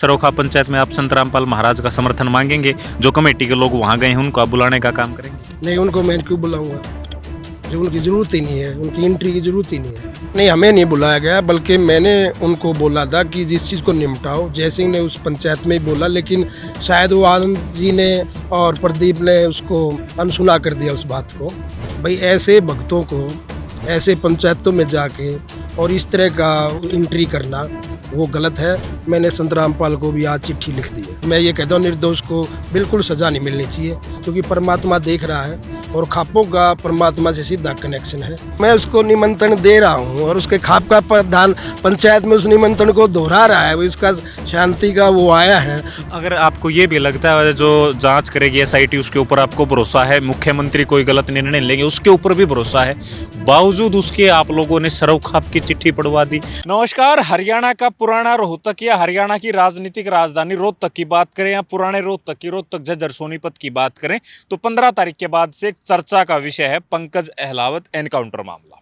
सरोखा पंचायत में आप संत रामपाल महाराज का समर्थन मांगेंगे? जो कमेटी के लोग वहां गए हैं उनको आप बुलाने का काम करेंगे? नहीं, उनको मैं क्यों बुलाऊंगा जो उनकी ज़रूरत ही नहीं है, उनकी एंट्री की ज़रूरत ही नहीं है। नहीं, हमें नहीं बुलाया गया, बल्कि मैंने उनको बोला था कि जिस चीज़ को निपटाओ। जय सिंह ने उस पंचायत में ही बोला, लेकिन शायद वो आनंद जी ने और प्रदीप ने उसको अनसुना कर दिया उस बात को। भाई ऐसे भक्तों को ऐसे पंचायतों में जाके और इस तरह का एंट्री करना वो गलत है। मैंने संत रामपाल को भी आज चिट्ठी लिख दी है। मैं ये कहता हूँ निर्दोष को बिल्कुल सज़ा नहीं मिलनी चाहिए, क्योंकि परमात्मा देख रहा है और खापों का परमात्मा से सीधा कनेक्शन है। मैं उसको निमंत्रण दे रहा हूँ और उसके खाप का प्रधान पंचायत में उस निमंत्रण को दोहरा रहा है। वो इसका शांति का वो आया है। अगर आपको ये भी लगता है जो जांच करेगी एसआईटी उसके ऊपर आपको भरोसा है, मुख्यमंत्री कोई गलत निर्णय लेंगे उसके ऊपर भी भरोसा है, बावजूद उसके आप लोगों ने सरोखाप की चिट्ठी पढ़वा दी। नमस्कार, हरियाणा का पुराना रोहतक या हरियाणा की राजनीतिक राजधानी रोहतक की बात करें या पुराने रोहतक झज्जर सोनीपत की बात करें तो 15 तारीख के बाद से एक चर्चा का विषय है पंकज अहलावत एनकाउंटर मामला।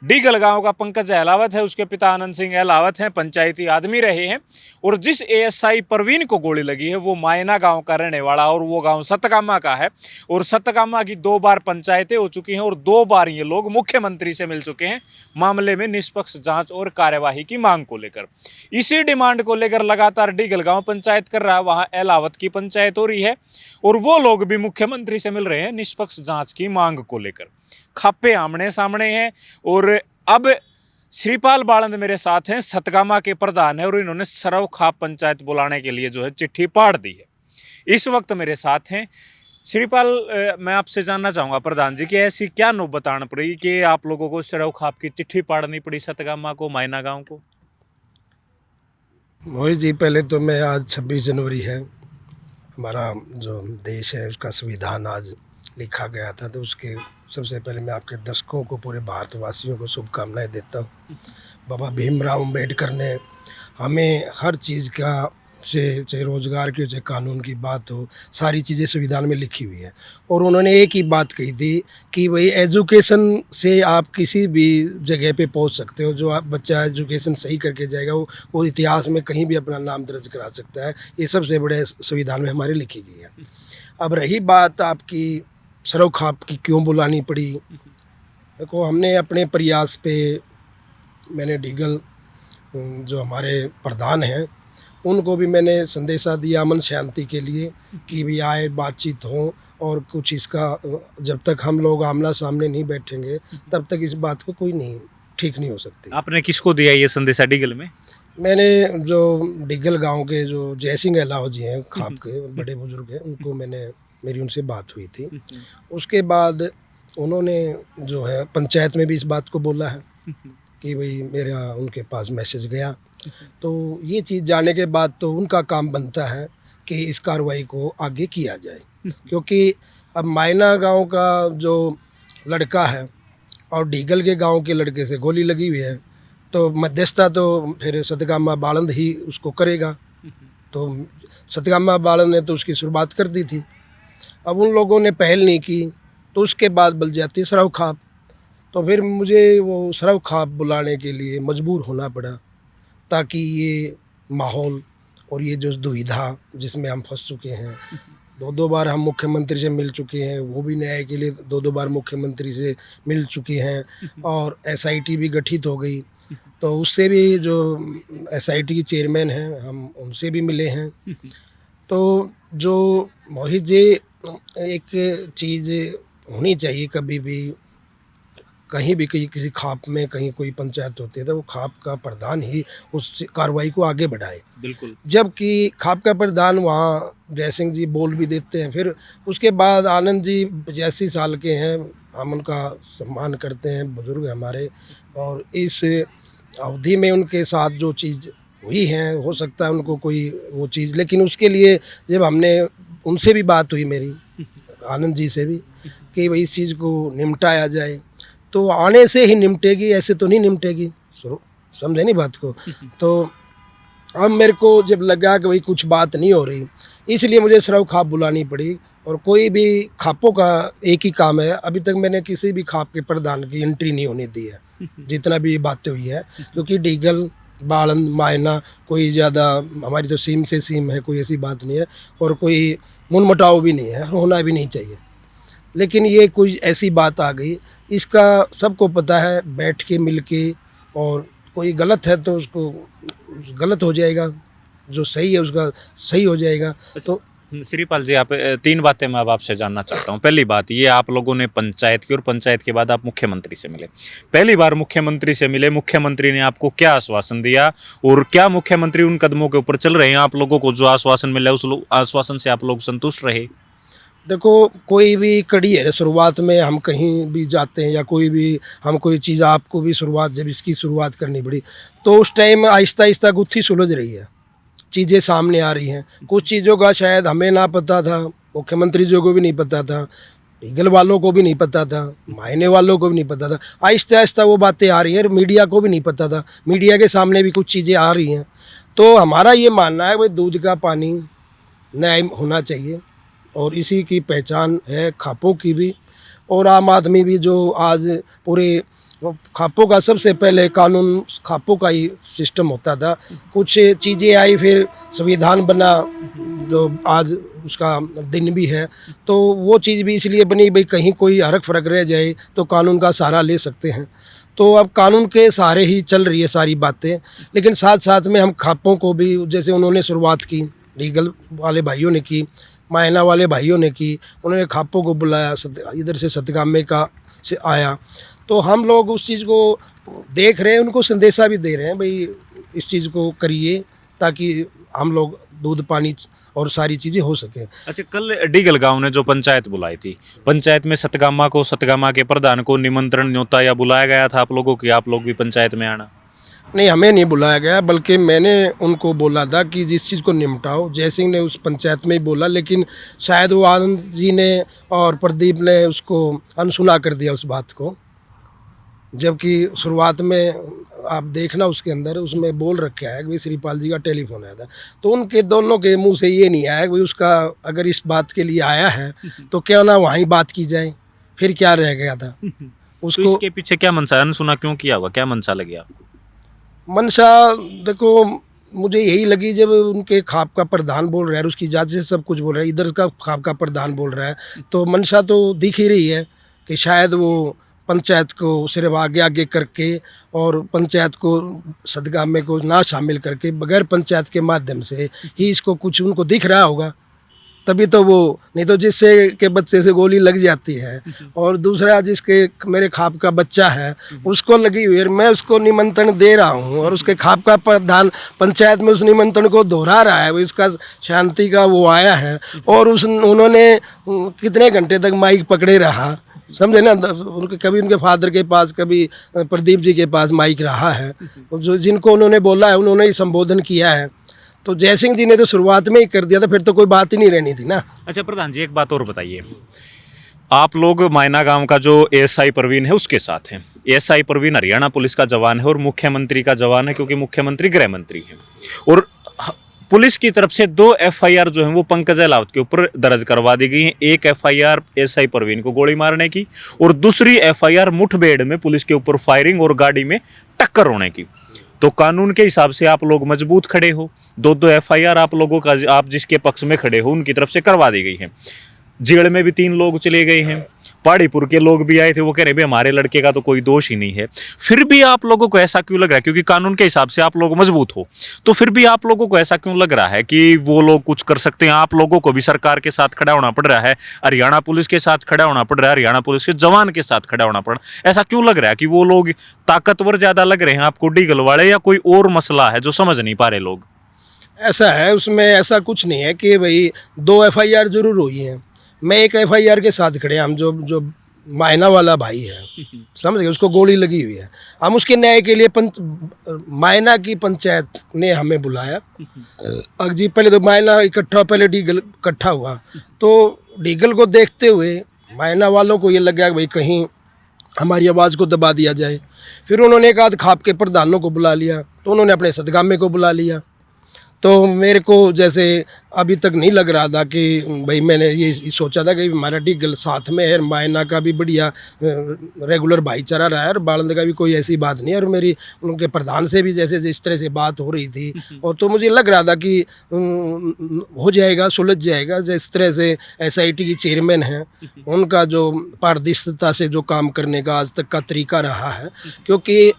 डीगल गांव का पंकज अहलावत है, उसके पिता आनंद सिंह अहलावत हैं, पंचायती आदमी रहे हैं और जिस एएसआई परवीन को गोली लगी है वो मायना गांव का रहने वाला और वो गांव सतगामा का है और सतगामा की 2 बार पंचायतें हो चुकी हैं और 2 बार ये लोग मुख्यमंत्री से मिल चुके हैं मामले में निष्पक्ष जांच और कार्यवाही की मांग को लेकर। इसी डिमांड को लेकर लगातार डीगल गांव पंचायत कर रहा है, वहां अहलावत की पंचायत हो रही है और वो लोग भी मुख्यमंत्री से मिल रहे हैं निष्पक्ष जांच की मांग को लेकर। खापे आमने सामने हैं और अब श्रीपाल बालंद मेरे साथ हैं, सतगामा के प्रधान है और इन्होंने सरोखाप पंचायत बुलाने के लिए जो है चिट्ठी पाड़ दी है। इस वक्त मेरे साथ हैं श्रीपाल। मैं आपसे जानना चाहूँगा प्रधान जी कि ऐसी क्या नौबत आन पड़ी कि आप लोगों को सरोखाप की चिट्ठी पाड़नी पड़ी सतगामा को, मायना गांव को? मोहित जी, पहले तो मैं आज 26 जनवरी है, हमारा जो देश है उसका संविधान आज लिखा गया था, तो उसके सबसे पहले मैं आपके दर्शकों को, पूरे भारतवासियों को शुभकामनाएं देता हूँ। बाबा भीमराव अम्बेडकर ने हमें हर चीज़ का से चाहे रोज़गार की चाहे कानून की बात हो, सारी चीज़ें संविधान में लिखी हुई है और उन्होंने एक ही बात कही थी कि भाई एजुकेशन से आप किसी भी जगह पे पहुंच सकते हो। जो आप बच्चा एजुकेशन सही करके जाएगा वो इतिहास में कहीं भी अपना नाम दर्ज करा सकता है। ये सबसे बड़े संविधान में हमारे लिखी गई है। अब रही बात आपकी सरोखाप की क्यों बुलानी पड़ी, देखो हमने अपने प्रयास पे, मैंने डीगल जो हमारे प्रधान हैं उनको भी मैंने संदेशा दिया अमन शांति के लिए कि भी आए, बातचीत हो और कुछ इसका जब तक हम लोग आमना सामने नहीं बैठेंगे तब तक इस बात को कोई नहीं ठीक नहीं हो सकती। आपने किसको दिया ये संदेशा डीगल में? मैंने जो डीगल गांव के जो जय सिंह अहलावत जी हैं, खाप के बड़े बुजुर्ग हैं, उनको मेरी उनसे बात हुई थी। उसके बाद उन्होंने जो है पंचायत में भी इस बात को बोला है कि भाई मेरा उनके पास मैसेज गया, तो ये चीज़ जाने के बाद तो उनका काम बनता है कि इस कार्रवाई को आगे किया जाए, क्योंकि अब मायना गांव का जो लड़का है और डीगल के गांव के लड़के से गोली लगी हुई है, तो मध्यस्थता तो फिर सतगामा बालंद ही उसको करेगा। तो सतगामा बालंद ने तो उसकी शुरुआत कर दी थी, अब उन लोगों ने पहल नहीं की तो उसके बाद बल जाती सरोखाप। तो फिर मुझे वो सरोखाप बुलाने के लिए मजबूर होना पड़ा, ताकि ये माहौल और ये जो दुविधा जिसमें हम फंस चुके हैं, 2 बार हम मुख्यमंत्री से मिल चुके हैं, वो भी न्याय के लिए 2 बार मुख्यमंत्री से मिल चुके हैं और एसआईटी भी गठित हो गई, तो उससे भी जो एसआईटी की चेयरमैन हैं हम उनसे भी मिले हैं। तो जो मोहित जी, एक चीज़ होनी चाहिए, कभी भी कहीं भी किसी खाप में कहीं कोई पंचायत होती है तो वो खाप का प्रधान ही उस कार्रवाई को आगे बढ़ाए। बिल्कुल। जबकि खाप का प्रधान वहाँ जय सिंह जी बोल भी देते हैं, फिर उसके बाद आनंद जी 85 साल के हैं, हम उनका सम्मान करते हैं, बुजुर्ग हमारे, और इस अवधि में उनके साथ जो चीज़ हुई है, हो सकता है उनको कोई वो चीज़, लेकिन उसके लिए जब हमने उनसे भी बात हुई मेरी, आनंद जी से भी, कि भाई इस चीज़ को निपटाया जाए, तो आने से ही निपटेगी, ऐसे तो नहीं निपटेगी। समझे नहीं बात को? तो अब मेरे को जब लगा कि भाई कुछ बात नहीं हो रही, इसलिए मुझे सरोखाप बुलानी पड़ी। और कोई भी खापों का एक ही काम है, अभी तक मैंने किसी भी खाप के प्रधान की एंट्री नहीं होने दी है जितना भी बातें हुई है, क्योंकि डीगल बालन मायना कोई ज़्यादा, हमारी तो सीम से सीम है, कोई ऐसी बात नहीं है, और कोई मनमुटाव भी नहीं है, होना भी नहीं चाहिए। लेकिन ये कोई ऐसी बात आ गई, इसका सबको पता है, बैठ के मिल के, और कोई गलत है तो उसको गलत हो जाएगा, जो सही है उसका सही हो जाएगा। तो श्रीपाल जी, आप तीन बातें मैं अब आपसे जानना चाहता हूँ। पहली बात, ये आप लोगों ने पंचायत की और पंचायत के बाद आप मुख्यमंत्री से मिले, पहली बार मुख्यमंत्री से मिले, मुख्यमंत्री ने आपको क्या आश्वासन दिया और क्या मुख्यमंत्री उन कदमों के ऊपर चल रहे हैं? आप लोगों को जो आश्वासन मिला उस आश्वासन से आप लोग संतुष्ट रहे? देखो, कोई भी कड़ी है, शुरुआत में हम कहीं भी जाते हैं या कोई भी हम कोई चीज़, आपको भी शुरुआत जब इसकी शुरुआत करनी पड़ी तो उस टाइम आहिस्ता आहिस्ता गुत्थी सुलझ रही है, चीज़ें सामने आ रही हैं। कुछ चीज़ों का शायद हमें ना पता था, मुख्यमंत्री जी को भी नहीं पता था, लीगल वालों को भी नहीं पता था, मायने वालों को भी नहीं पता था। आहिस्ता आहिस्ता वो बातें आ रही हैं, और मीडिया को भी नहीं पता था, मीडिया के सामने भी कुछ चीज़ें आ रही हैं। तो हमारा ये मानना है भाई, दूध का पानी न्याय होना चाहिए, और इसी की पहचान है खापों की भी, और आम आदमी भी जो आज पूरे खापों का सबसे पहले कानून खापों का ही सिस्टम होता था, कुछ चीज़ें आई, फिर संविधान बना जो आज उसका दिन भी है, तो वो चीज़ भी इसलिए बनी भाई कहीं कोई हरक फरक रह जाए तो कानून का सहारा ले सकते हैं। तो अब कानून के सहारे ही चल रही है सारी बातें, लेकिन साथ साथ में हम खापों को भी, जैसे उन्होंने शुरुआत की, लीगल वाले भाइयों ने की, मायना वाले भाइयों ने की, उन्होंने खापों को बुलाया, इधर से सतगामे का से आया, तो हम लोग उस चीज़ को देख रहे हैं, उनको संदेशा भी दे रहे हैं भाई इस चीज़ को करिए, ताकि हम लोग दूध पानी और सारी चीज़ें हो सकें। अच्छा, कल डीगल गांव ने जो पंचायत बुलाई थी, पंचायत में सतगामा के प्रधान को निमंत्रण न्योता या बुलाया गया था आप लोगों की, आप लोग भी पंचायत में आना? नहीं, हमें नहीं बुलाया गया, बल्कि मैंने उनको बोला था कि जिस चीज़ को निपटाओ, जयसिंह ने उस पंचायत में ही बोला, लेकिन शायद वो आनंद जी ने और प्रदीप ने उसको अनसुना कर दिया उस बात को, जबकि शुरुआत में आप देखना उसके अंदर उसमें बोल रखा है कि भाई श्रीपाल जी का टेलीफोन आया था, तो उनके दोनों के मुंह से ये नहीं आया कि भाई उसका अगर इस बात के लिए आया है तो क्यों ना वहीं बात की जाए, फिर क्या रह गया था तो उसको। इसके पीछे क्या मंशा, अनसुना क्यों किया होगा, क्या मंशा लगी आपको? मनसा देखो, मुझे यही लगी, जब उनके खाप का प्रधान बोल रहा है, उसकी जात से सब कुछ बोल रहा है, इधर का खाप का प्रधान बोल रहा है, तो मनसा तो दिख ही रही है कि शायद वो पंचायत को सिर्फ आगे आगे करके और पंचायत को सदगामे को ना शामिल करके बगैर पंचायत के माध्यम से ही इसको कुछ उनको दिख रहा होगा, तभी तो वो, नहीं तो जिससे के बच्चे से गोली लग जाती है और दूसरा जिसके मेरे खाप का बच्चा है उसको लगी हुई है, मैं उसको निमंत्रण दे रहा हूँ और उसके खाप का प्रधान पंचायत में उस निमंत्रण को दोहरा रहा है, वो इसका शांति का वो आया है, और उन्होंने कितने घंटे तक माइक पकड़े रहा, समझे ना, उनके कभी उनके फादर के पास, कभी प्रदीप जी के पास माइक रहा है, जो जिनको उन्होंने बोला है उन्होंने ही संबोधन किया है, तो जयसिंह जी ने तो शुरुआत में ही कर दिया था, फिर तो कोई बात ही नहीं रहनी थी ना। अच्छा प्रधान जी, एक बात और बताइए, आप लोग मायना गांव का जो एएसआई परवीन है उसके साथ हैं। एएसआई परवीन हरियाणा पुलिस का जवान है और मुख्यमंत्री का जवान है, क्योंकि मुख्यमंत्री गृह मंत्री हैं, और पुलिस की तरफ से 2 एफआईआर जो है वो पंकज अहलावत के ऊपर दर्ज करवा दी गई है। एक एफआईआर एएसआई परवीन को गोली मारने की और दूसरी एफआईआर मुठभेड़ में पुलिस के ऊपर फायरिंग और गाड़ी में टक्कर होने की। तो कानून के हिसाब से आप लोग मजबूत खड़े हो, 2 एफआईआर आप लोगों का, आप जिसके पक्ष में खड़े हो उनकी तरफ से करवा दी गई है। जेल में भी 3 लोग चले गए हैं, पहाड़ीपुर के लोग भी आए थे, वो कह रहे भाई हमारे लड़के का तो कोई दोष ही नहीं है। फिर भी आप लोगों को ऐसा क्यों लग रहा है, क्योंकि कानून के हिसाब से आप लोग मजबूत हो, तो फिर भी आप लोगों को ऐसा क्यों लग रहा है कि वो लोग कुछ कर सकते हैं? आप लोगों को भी सरकार के साथ खड़ा होना पड़ रहा है, हरियाणा पुलिस के साथ खड़ा होना पड़ रहा है, हरियाणा पुलिस के जवान के साथ खड़ा होना पड़ रहा है। ऐसा क्यों लग रहा है कि वो लोग ताकतवर ज्यादा लग रहे हैं आपको डीगल वाले, या कोई और मसला है जो समझ नहीं पा रहे लोग? ऐसा है, उसमें ऐसा कुछ नहीं है कि भाई 2 एफआईआर जरूर हुई हैं, मैं एक एफआईआर के साथ खड़े, हम जो मायना वाला भाई है, समझ गए, उसको गोली लगी हुई है, हम उसके न्याय के लिए मायना की पंचायत ने हमें बुलाया। जी पहले तो मायना इकट्ठा, पहले डीगल इकट्ठा हुआ, तो डीगल को देखते हुए मायना वालों को ये लग गया कि भाई कहीं हमारी आवाज़ को दबा दिया जाए। फिर उन्होंने एक आध खाप के प्रधानों को बुला लिया, तो उन्होंने अपने सदगामे को बुला लिया, तो मेरे को जैसे अभी तक नहीं लग रहा था कि भाई मैंने ये सोचा था कि हमारा डीगल साथ में है, मायना का भी बढ़िया रेगुलर भाईचारा रहा है और बालंद का भी कोई ऐसी बात नहीं है। और मेरी उनके प्रधान से भी जैसे जिस तरह से बात हो रही थी और तो मुझे लग रहा था कि हो जाएगा, सुलझ जाएगा। जिस तरह से SIT की चेयरमैन हैं, उनका जो पारदर्शिता से जो काम करने का आज तक का तरीका रहा है, क्योंकि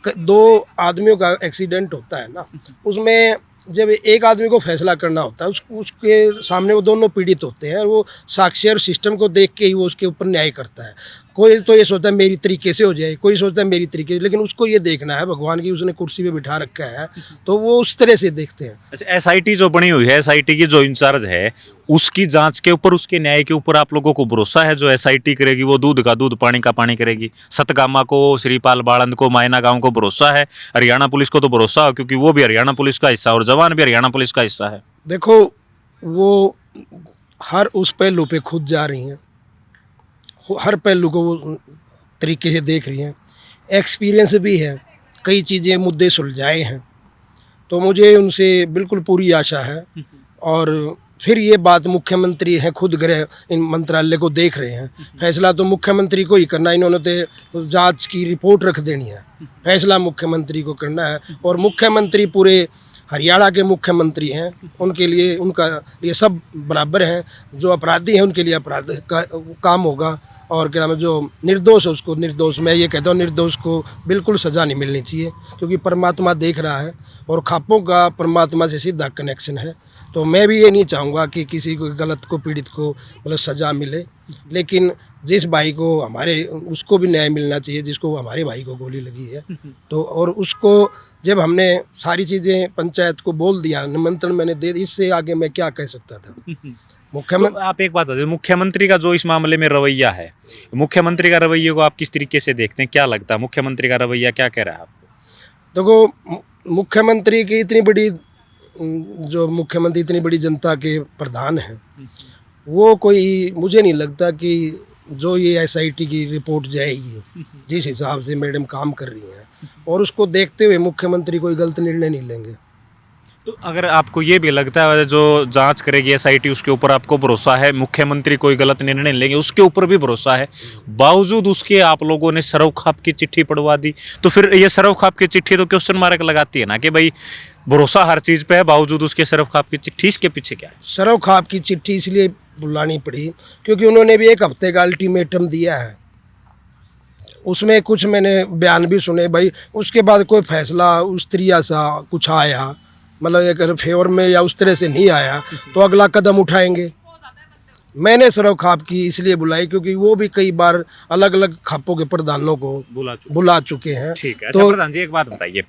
दो आदमियों का एक्सीडेंट होता है ना, उसमें जब एक आदमी को फैसला करना होता है उसके सामने वो दोनों पीड़ित होते हैं और वो साक्ष्य और सिस्टम को देख के ही वो उसके ऊपर न्याय करता है। कोई तो ये सोचता है मेरी तरीके से हो जाए, कोई सोचता है मेरी तरीके से, लेकिन उसको ये देखना है भगवान की उसने कुर्सी पे बिठा रखा है, तो वो उस तरह से देखते हैं। अच्छा, SIT जो बनी हुई है, SIT की जो इंचार्ज है, उसकी जांच के ऊपर, उसके न्याय के ऊपर आप लोगों को भरोसा है? जो SIT करेगी वो दूध का दूध पानी का पानी करेगी। सतगामा को, श्रीपाल बाळंद को, मायना गांव को भरोसा है। हरियाणा पुलिस को तो भरोसा हो, क्योंकि वो भी हरियाणा पुलिस का हिस्सा और जवान भी हरियाणा पुलिस का हिस्सा है। देखो, वो हर उस पहलू पे खुद जा रही हैं, हर पहलू को वो तरीके से देख रही हैं, एक्सपीरियंस भी है, कई चीज़ें मुद्दे सुलझाए हैं, तो मुझे उनसे बिल्कुल पूरी आशा है। और फिर ये बात मुख्यमंत्री हैं, खुद गृह इन मंत्रालय को देख रहे हैं, फैसला तो मुख्यमंत्री को ही करना है। इन्होंने तो जांच की रिपोर्ट रख देनी है, फैसला मुख्यमंत्री को करना है। और मुख्यमंत्री पूरे हरियाणा के मुख्यमंत्री हैं, उनके लिए उनका ये सब बराबर हैं। जो अपराधी हैं उनके लिए अपराध का काम होगा, और क्या नाम है, जो निर्दोष है उसको निर्दोष, मैं ये कहता हूँ निर्दोष को बिल्कुल सज़ा नहीं मिलनी चाहिए, क्योंकि परमात्मा देख रहा है और खापों का परमात्मा से सीधा कनेक्शन है। तो मैं भी ये नहीं चाहूँगा कि किसी को गलत को, पीड़ित को मतलब सज़ा मिले, लेकिन जिस भाई को हमारे, उसको भी न्याय मिलना चाहिए जिसको हमारे भाई को गोली लगी है। तो और उसको जब हमने सारी चीज़ें पंचायत को बोल दिया, निमंत्रण मैंने दे दिया, इससे आगे मैं क्या कह सकता था। मुख्यमंत्री, तो आप एक बात बताइए, मुख्यमंत्री का जो इस मामले में रवैया है, मुख्यमंत्री का रवैये को आप किस तरीके से देखते हैं? क्या लगता है मुख्यमंत्री का रवैया क्या कह रहा है आपको? देखो, मुख्यमंत्री की इतनी बड़ी, जो मुख्यमंत्री इतनी बड़ी जनता के प्रधान हैं, वो कोई, मुझे नहीं लगता कि जो ये SIT की रिपोर्ट जाएगी, जिस हिसाब से मैडम काम कर रही हैं, और उसको देखते हुए मुख्यमंत्री कोई गलत निर्णय नहीं लेंगे। तो अगर आपको ये भी लगता है जो जांच करेगी SIT, उसके ऊपर आपको भरोसा है, मुख्यमंत्री कोई गलत निर्णय नहीं लेंगे, उसके ऊपर भी भरोसा है, बावजूद उसके आप लोगों ने सरवखाप की चिट्ठी पढ़वा दी, तो फिर ये सरवखाप की चिट्ठी तो क्वेश्चन मार्क लगाती है ना कि भाई भरोसा हर चीज़ पे है, बावजूद उसके सरवखाप की चिट्ठी, इसके पीछे क्या है? सरवखाप की चिट्ठी इसलिए बुलानी पड़ी क्योंकि उन्होंने भी 1 हफ्ते का अल्टीमेटम दिया है। उसमें कुछ मैंने बयान भी सुने, भाई उसके बाद कोई फैसला उस तरीका सा कुछ आया, मतलब एक फेवर में या उस तरह से नहीं आया, तो अगला कदम उठाएंगे। मैंने सरवखाप की इसलिए बुलाई क्योंकि वो भी कई बार अलग अलग खापों के प्रधानों को बुला चुके हैं। ठीक है। तो अच्छा प्रधान जी, एक बात बताइए,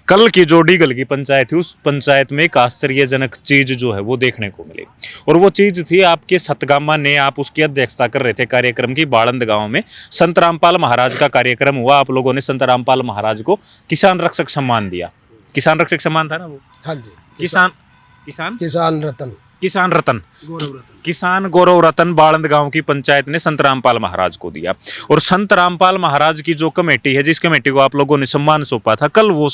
कल की जो डीगल की पंचायत थी, उस पंचायत में एक आश्चर्यजनक चीज जो है वो देखने को मिली, और वो चीज थी आपके सतगामा ने, आप उसकी अध्यक्षता कर रहे थे कार्यक्रम की, बाळंद गांव में संत रामपाल महाराज का कार्यक्रम हुआ। आप लोगों ने संत रामपाल महाराज को किसान रक्षक सम्मान दिया। किसान रक्षक सम्मान था ना वो? हाँ जी, किसान रतन किसान गौरव रतन बाळंद गांव की पंचायत ने संत रामपाल महाराज को दिया। और संत रामपाल महाराज की जो कमेटी है, जिस कमेटी को आप लोगों ने सम्मान सौंपा था, कल वो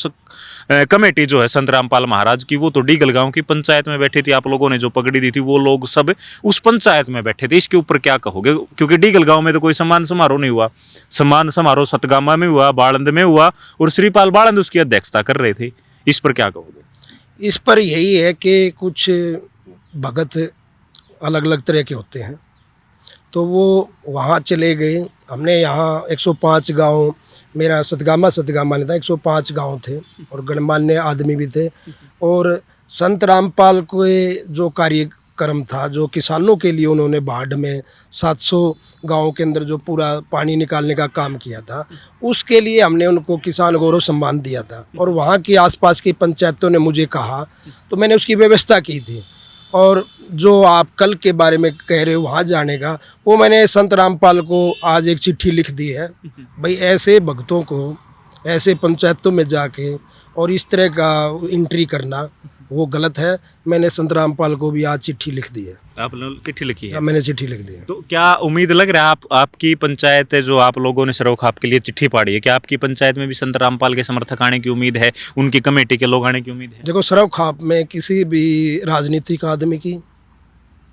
कमेटी जो है संत रामपाल महाराज की, वो तो डीगल गांव की पंचायत में बैठी थी। आप लोगों ने जो पगड़ी दी थी, वो लोग सब उस पंचायत में बैठे थे। इसके ऊपर क्या कहोगे? क्योंकि डीगल गांव में तो कोई सम्मान समारोह नहीं हुआ, सम्मान समारोह सतगामा में हुआ, बाळंद में हुआ, और श्रीपाल बाळंद उसकी अध्यक्षता कर रहे थे। इस पर क्या कहोगे? इस पर यही है कि कुछ भगत अलग अलग तरह के होते हैं, तो वो वहाँ चले गए। हमने यहाँ 105 गांव, मेरा सतगामा नहीं था, 105 गांव थे और गणमान्य आदमी भी थे। और संत रामपाल के जो कार्यक्रम था, जो किसानों के लिए उन्होंने बाढ़ में 700 गाँव के अंदर जो पूरा पानी निकालने का काम किया था, उसके लिए हमने उनको किसान गौरव सम्मान दिया था। और वहाँ की आसपास की पंचायतों ने मुझे कहा, तो मैंने उसकी व्यवस्था की थी। और जो आप कल के बारे में कह रहे हो वहाँ जाने का, वो मैंने संत रामपाल को आज एक चिट्ठी लिख दी है, भाई ऐसे भक्तों को ऐसे पंचायतों में जाके और इस तरह का एंट्री करना वो गलत है। मैंने संत रामपाल को भी आज चिट्ठी लिख दी है। आपने चिट्ठी लिखी है? मैंने चिट्ठी लिख दी है। तो क्या उम्मीद लग रहा है आपकी पंचायत है जो आप लोगों ने सरोखाप के लिए चिट्ठी पाड़ी है, क्या आपकी पंचायत में भी संत रामपाल के समर्थक आने की उम्मीद है, उनकी कमेटी के लोग आने की उम्मीद है? देखो सरव खाप में किसी भी राजनीतिक आदमी की,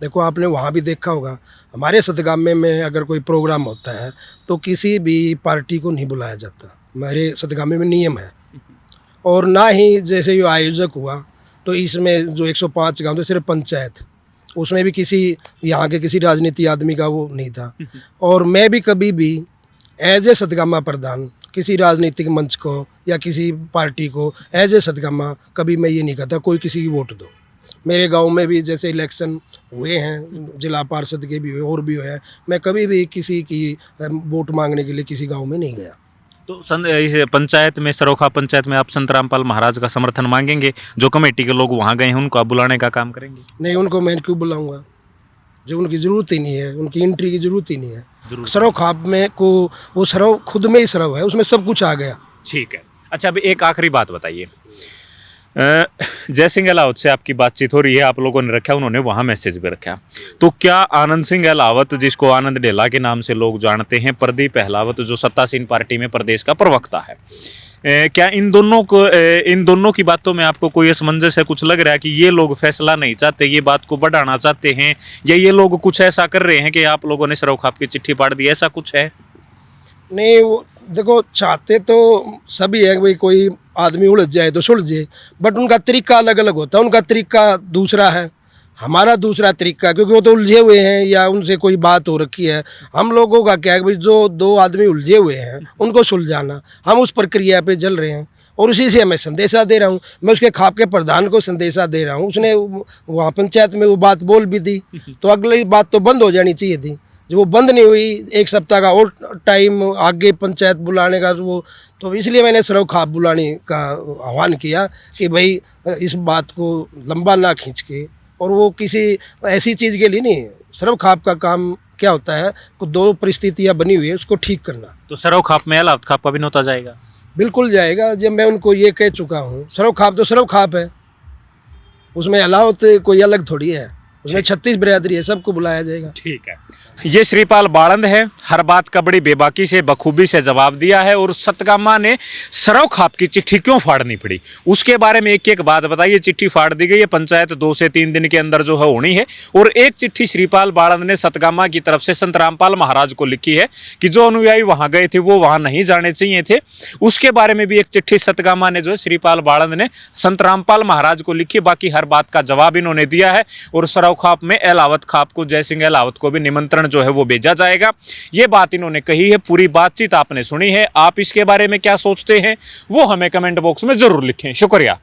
देखो आपने वहाँ भी देखा होगा, हमारे सतगामे में अगर कोई प्रोग्राम होता है तो किसी भी पार्टी को नहीं बुलाया जाता। हमारे सतगामे में नियम है। और ना ही जैसे ये आयोजक हुआ तो इसमें जो 105 गाँव थे सिर्फ पंचायत, उसमें भी किसी यहाँ के किसी राजनीति आदमी का वो नहीं था। और मैं भी कभी भी एज ए सतगामा प्रधान किसी राजनीतिक मंच को या किसी पार्टी को एज ए सतगामा कभी मैं ये नहीं कहता कोई किसी की वोट दो। मेरे गांव में भी जैसे इलेक्शन हुए हैं, जिला पार्षद के भी हुए और भी हुए हैं, मैं कभी भी किसी की वोट मांगने के लिए किसी गांव में नहीं गया। तो इस पंचायत में, सरोखा पंचायत में आप संत रामपाल महाराज का समर्थन मांगेंगे? जो कमेटी के लोग वहाँ गए हैं उनको आप बुलाने का काम करेंगे? नहीं, उनको मैं क्यों बुलाऊंगा जो उनकी ज़रूरत ही नहीं है, उनकी एंट्री की ज़रूरत ही नहीं है। सरव खाप में को वो सरव खुद में ही सरव है, उसमें सब कुछ आ गया। ठीक है। अच्छा, अभी एक आखिरी बात बताइए, जय सिंह अहलावत से आपकी बातचीत हो रही है, आप लोगों ने रखा, उन्होंने वहाँ मैसेज भी रखा, तो क्या आनंद सिंह अहलावत, जिसको आनंद ढेला के नाम से लोग जानते हैं, प्रदीप अहलावत जो सत्तासीन पार्टी में प्रदेश का प्रवक्ता है, क्या इन दोनों की बातों में आपको कोई असमंजस है? कुछ लग रहा है कि ये लोग फैसला नहीं चाहते, ये बात को बढ़ाना चाहते हैं, या ये लोग कुछ ऐसा कर रहे हैं कि आप लोगों ने सरोखाप की चिट्ठी पाड़ दी, ऐसा कुछ है? नहीं, वो देखो चाहते तो सभी है भाई कोई आदमी उलझ जाए तो सुलझे, बट उनका तरीका अलग अलग होता है। उनका तरीका दूसरा है, हमारा दूसरा तरीका, क्योंकि वो तो उलझे हुए हैं या उनसे कोई बात हो रखी है। हम लोगों का क्या है भाई, जो दो आदमी उलझे हुए हैं उनको सुलझाना, हम उस प्रक्रिया पे चल रहे हैं और उसी से मैं संदेशा दे रहा हूँ। मैं उसके खाप के प्रधान को संदेशा दे रहा हूँ, उसने वहाँ पंचायत में वो बात बोल भी दी, तो अगली बात तो बंद हो जानी चाहिए थी। जो वो बंद नहीं हुई, एक सप्ताह का और टाइम आगे पंचायत बुलाने का, वो तो इसलिए मैंने सरव खाप बुलाने का आह्वान किया कि भाई इस बात को लंबा ना खींच के, और वो किसी ऐसी चीज़ के लिए नहीं है। सरव खाप का काम क्या होता है, कुछ दो परिस्थितियाँ बनी हुई है उसको ठीक करना। तो सरव खाप में अहलावत खाप का भी नोता जाएगा? बिल्कुल जाएगा। जब मैं उनको ये कह चुका हूँ, सरव खाप तो सरव खाप है, उसमें अहलावत कोई अलग थोड़ी है, उसमें 36 बिरादरी है, सबको बुलाया जाएगा। ठीक है। ये श्रीपाल बाळंद है, हर बात का बड़ी बेबाकी से बखूबी से जवाब दिया है। और सतगामा ने सरव खाप की चिट्ठी क्यों फाड़नी पड़ी उसके बारे में एक एक बात बताइए। चिट्ठी फाड़ दी गई है, पंचायत 2 से 3 दिन के अंदर जो है होनी है। और एक चिट्ठी श्रीपाल बाळंद ने सतगामा की तरफ से संत रामपाल महाराज को लिखी है कि जो अनुयायी वहां गए थे वो वहां नहीं जाने चाहिए थे। उसके बारे में भी एक चिट्ठी सतगामा ने जो है श्रीपाल बाळंद ने संत रामपाल महाराज को लिखी। बाकी हर बात का जवाब इन्होंने दिया है। और सरव खाप में अहलावत खाप को, जय सिंह अहलावत को भी निमंत्रण जो है वो भेजा जाएगा। ये बात इन्होंने कही है। पूरी बातचीत आपने सुनी है। आप इसके बारे में क्या सोचते हैं वो हमें कमेंट बॉक्स में जरूर लिखें। शुक्रिया।